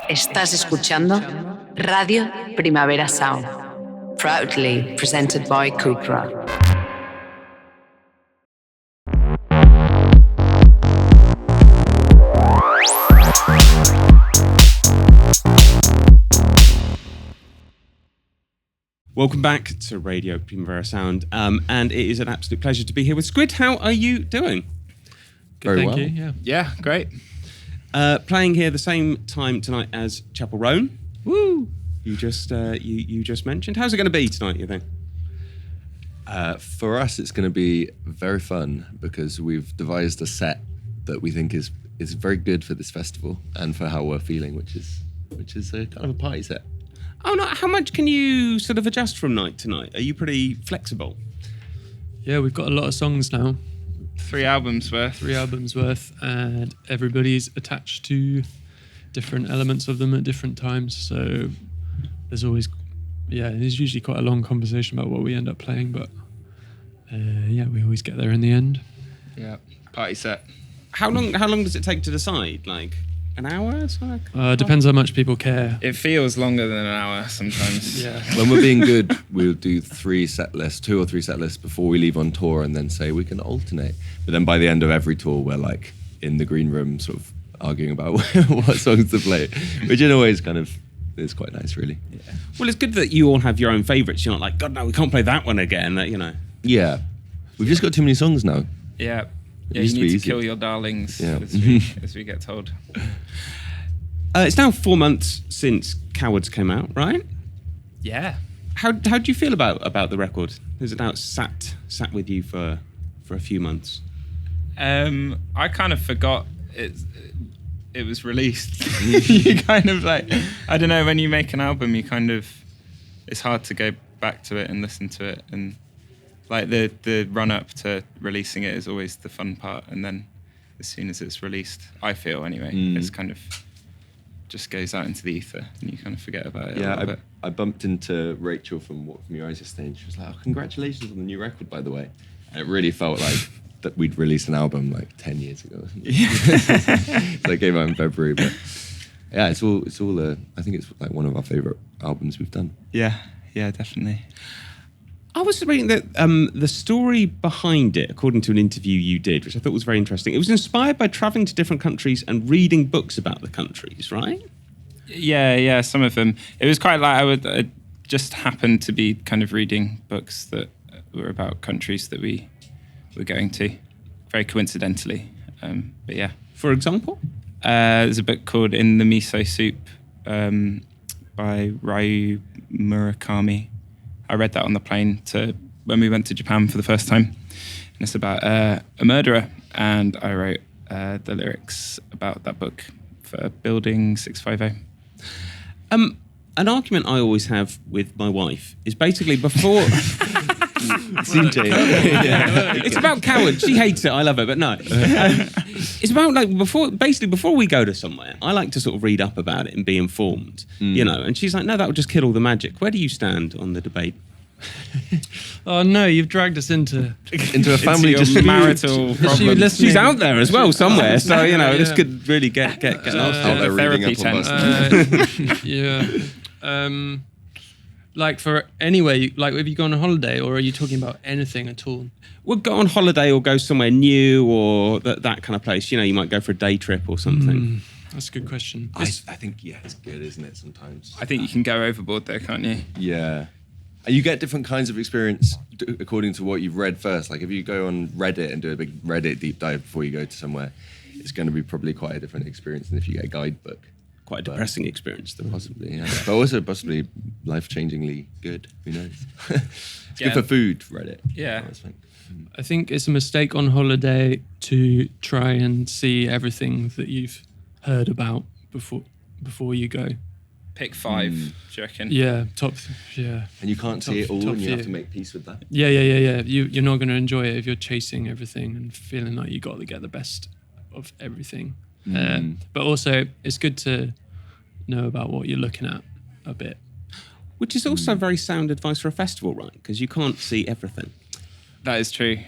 Estás escuchando Radio Primavera Sound, proudly presented by Cupra. Welcome back to Radio Primavera Sound, and it is an absolute pleasure to be here with Squid. How are you doing? Good, Very thank well. you. Yeah, great. Playing here the same time tonight as Chapel Roan. Woo! You just mentioned. How's it going to be tonight, you think? For us, it's going to be very fun because we've devised a set that we think is very good for this festival and for how we're feeling, which is a kind of a party set. Oh no! How much can you sort of adjust from night to night? Are you pretty flexible? Yeah, we've got a lot of songs now. 3 albums worth. 3 albums worth, and everybody's attached to different elements of them at different times. So there's usually quite a long conversation about what we end up playing, but we always get there in the end. Yeah, party set. How long does it take to decide? Like an hour? Depends how much people care. It feels longer than an hour sometimes. Yeah. When we're being good, we'll do 2 or 3 set lists before we leave on tour and then say we can alternate. But then by the end of every tour, we're like in the green room sort of arguing about what songs to play, which in a way is quite nice, really. Yeah. Well, it's good that you all have your own favourites. You're not like, God, no, we can't play that one again, you know. Yeah. We've just got too many songs now. Yeah. Yeah, used you to be need to easy. kill your darlings, Yeah. as we get told. It's now 4 months since Cowards came out, right? Yeah. How do you feel about the record? Has it now sat with you for a few months? I kind of forgot it was released. You kind of like, I don't know, when you make an album, it's hard to go back to it and listen to it, and like the run up to releasing it is always the fun part, and then as soon as it's released, I feel anyway, it's kind of just goes out into the ether and you kind of forget about it. Yeah, I bumped into Rachel from Your Eyes yesterday, and she was like, "Oh, congratulations on the new record, by the way." And it really felt like that we'd released an album like 10 years ago. Yeah. So it came out in February, but yeah, it's all. I think it's like one of our favourite albums we've done. Yeah, definitely. I was reading that the story behind it, according to an interview you did, which I thought was very interesting, it was inspired by travelling to different countries and reading books about the countries, right? Yeah, some of them. It was quite like I just happened to be kind of reading books that were about countries that we were going to, very coincidentally. But yeah. For example? There's a book called In the Miso Soup by Ryu Murakami. I read that on the plane when we went to Japan for the first time. And it's about a murderer. And I wrote the lyrics about that book for Building 650. An argument I always have with my wife is basically before... It's about Cowards. She hates it. I love it, but no. It's about like before we go to somewhere, I like to sort of read up about it and be informed, you know. And she's like, "No, that would just kill all the magic." Where do you stand on the debate? Oh no, you've dragged us into a family into marital problem. She's out there as well somewhere, so you know this could really get lost. Out there reading therapy up on tent. Yeah. Like for anywhere, like have you gone on holiday, or are you talking about anything at all? We'll go on holiday or go somewhere new or that kind of place. You know, you might go for a day trip or something. That's a good question. I think it's good, isn't it? Sometimes I think you can go overboard there, can't you? Yeah. And you get different kinds of experience according to what you've read first. Like if you go on Reddit and do a big Reddit deep dive before you go to somewhere, it's going to be probably quite a different experience than if you get a guidebook. Quite a depressing experience, though. Possibly, yeah. But also possibly life-changingly good. Who knows? It's good for food, Reddit. Yeah. I think it's a mistake on holiday to try and see everything that you've heard about before you go. Pick 5, do you reckon? Yeah, And you can't see it all, and you have to make peace with that. Yeah. You're not going to enjoy it if you're chasing everything and feeling like you got to get the best of everything. But also, it's good to know about what you're looking at a bit. Which is also very sound advice for a festival, right? Because you can't see everything. That is true.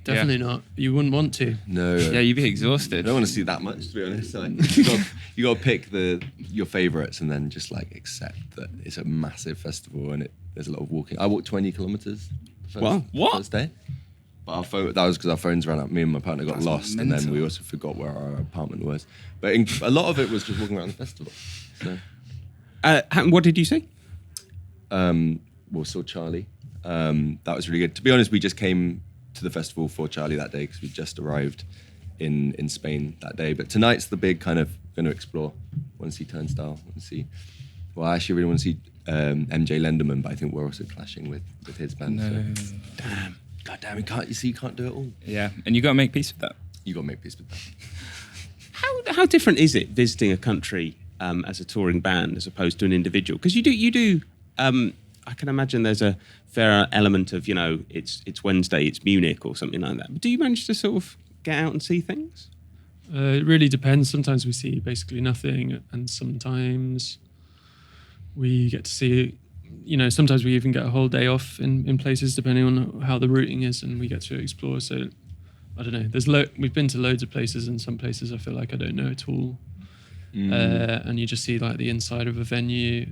Definitely not. You wouldn't want to. No. Yeah, you'd be I exhausted. don't want to see that much, to be honest. Like, you got to pick your favourites and then just like accept that it's a massive festival and there's a lot of walking. I walked 20 kilometres the first day. But that was because our phones ran out. Me and my partner got lost, and then we also forgot where our apartment was. But a lot of it was just walking around the festival. So. What did you see? We saw Charlie. That was really good. To be honest, we just came to the festival for Charlie that day because we just arrived in Spain that day. But tonight's the big kind of going to explore. Want to see Turnstile. Want to see. Well, I actually really want to see MJ Lenderman, but I think we're also clashing with his band. No. So. Damn. God damn, you can't do it all. Yeah, and you got to make peace with that. You got to make peace with that. How different is it visiting a country as a touring band as opposed to an individual? Because you do. I can imagine there's a fair element of it's Wednesday, it's Munich or something like that. But do you manage to sort of get out and see things? It really depends. Sometimes we see basically nothing, and sometimes we get to see. Sometimes we even get a whole day off in places depending on how the routing is, and we get to explore. So I don't know. We've been to loads of places, and some places I feel like I don't know at all. And you just see like the inside of a venue.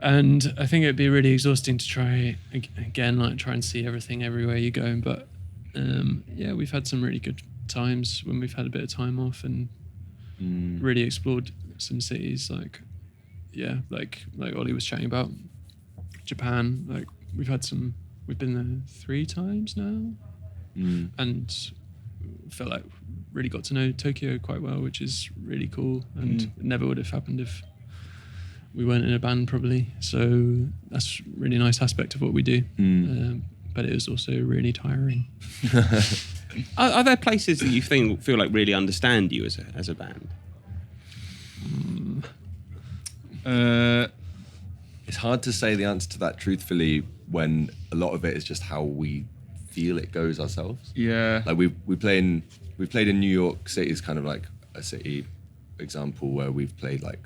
And I think it'd be really exhausting to try and see everything everywhere you go. But we've had some really good times when we've had a bit of time off and really explored some cities like Ollie was chatting about Japan. Like we've been there 3 times now, and felt like really got to know Tokyo quite well, which is really cool, and it never would have happened if we weren't in a band probably. So that's a really nice aspect of what we do, but it is also really tiring. Are there places that you feel like really understand you as a band? It's hard to say the answer to that truthfully when a lot of it is just how we feel it goes ourselves. Yeah. Like we played in New York City is kind of like a city example where we've played like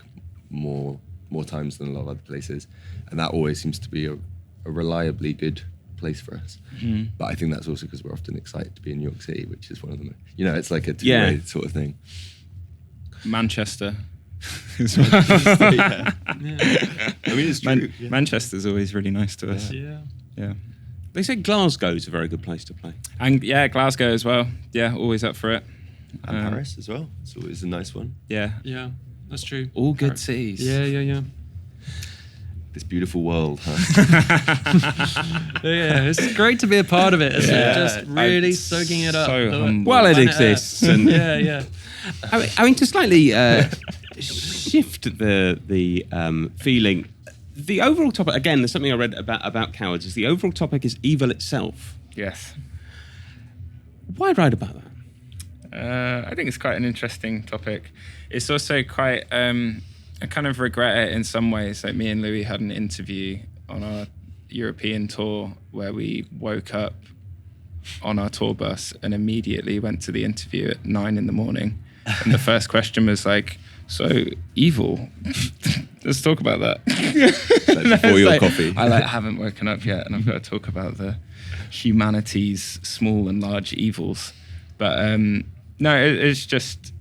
more times than a lot of other places, and that always seems to be a reliably good place for us. But I think that's also because we're often excited to be in New York City, which is one of them. It's like a two-way sort of thing. Manchester. Yeah. I mean, it's true. Manchester's always really nice to us. Yeah. They say Glasgow's a very good place to play. And Glasgow as well. Yeah, always up for it. And Paris as well. It's always a nice one. Yeah. Yeah, that's true. All good cities. Yeah. This beautiful world, huh? Yeah, it's great to be a part of it, isn't it? Just really soaking it up. So humble. While it exists. And yeah. I mean, to slightly shift the feeling, the overall topic, again, there's something I read about Cowards, is the overall topic is evil itself. Yes. Why write about that? I think it's quite an interesting topic. It's also quite, I kind of regret it in some ways. Like me and Louis had an interview on our European tour where we woke up on our tour bus and immediately went to the interview at 9 a.m. And the first question was like, so evil, let's talk about that. Like before your coffee. I haven't woken up yet and I've got to talk about the humanity's small and large evils. But no, it's just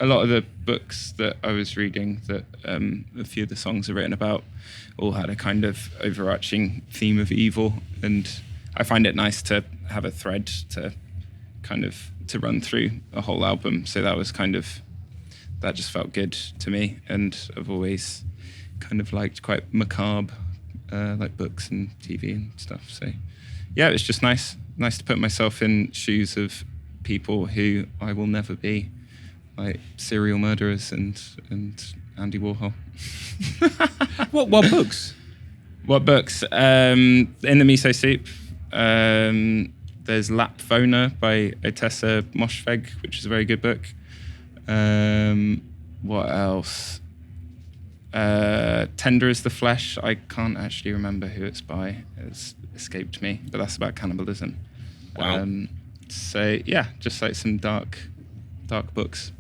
a lot of the books that I was reading that a few of the songs are written about all had a kind of overarching theme of evil, and I find it nice to have a thread to kind of to run through a whole album. So that just felt good to me, and I've always kind of liked quite macabre like books and TV and stuff. So yeah, it's just nice to put myself in shoes of people who I will never be, like serial murderers and Andy Warhol. What books? What books? In the Miso Soup, there's Lapfona by Otessa Moshfegh, which is a very good book. What else? Tender is the Flesh. I can't actually remember who it's by. It's escaped me, but that's about cannibalism. Wow. So yeah, just like some dark books.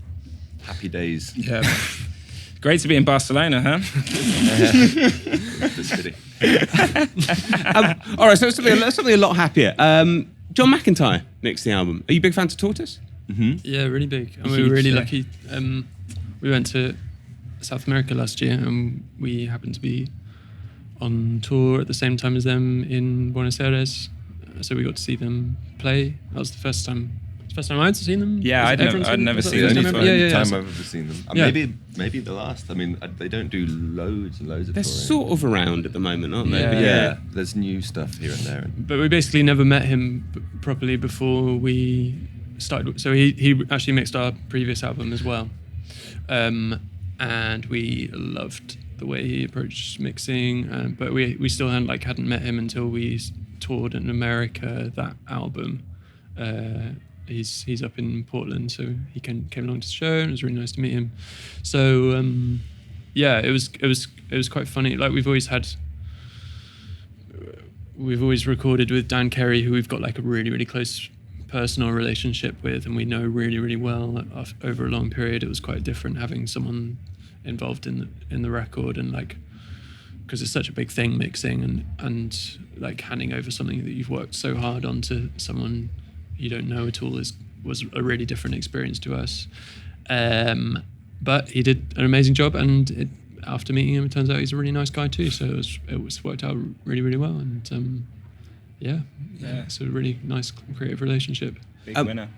Happy days. Yeah. Great to be in Barcelona, huh? The city. All right, so something a lot happier. John McIntyre mixed the album. Are you big fans of Tortoise? Yeah, really big. And we were really lucky. We went to South America last year, and we happened to be on tour at the same time as them in Buenos Aires. So we got to see them play. That was the first time I'd seen them. Yeah, I'd never seen them before. Time I've ever seen them. Maybe the last. I mean, they don't do loads and loads of They're touring. sort of around at the moment, aren't they? Yeah. But Yeah, there's new stuff here and there. But we basically never met him properly before we started. So he actually mixed our previous album as well. And we loved the way he approached mixing. But we still hadn't met him until we toured in America that album. He's up in Portland, so he came along to the show, and it was really nice to meet him. So yeah, it was quite funny. Like we've always recorded with Dan Carey, who we've got like a really, really close personal relationship with, and we know really, really well over a long period. It was quite different having someone involved in the record, and like because it's such a big thing mixing and like handing over something that you've worked so hard on to someone you don't know at all was a really different experience to us. But he did an amazing job, and after meeting him, it turns out he's a really nice guy too. So it was worked out really, really well, and yeah, it's a really nice creative relationship. Big winner.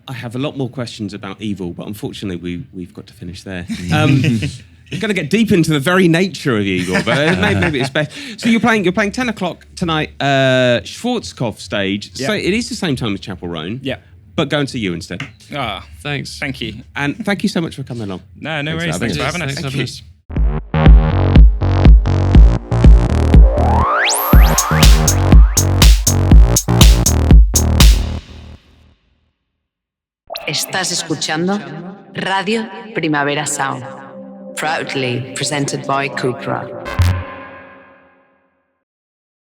I have a lot more questions about Evil, but unfortunately we've got to finish there. We're going to get deep into the very nature of Evil, but maybe it's best. So you're playing 10 o'clock tonight, Schwarzkopf stage. Yeah. So it is the same time as Chapel Roan. Yeah. But going to you instead. Thanks. Thank you. And thank you so much for coming along. No worries. Thanks for having us. Thanks for having us. Estás escuchando Radio Primavera Sound, proudly presented by Cupra.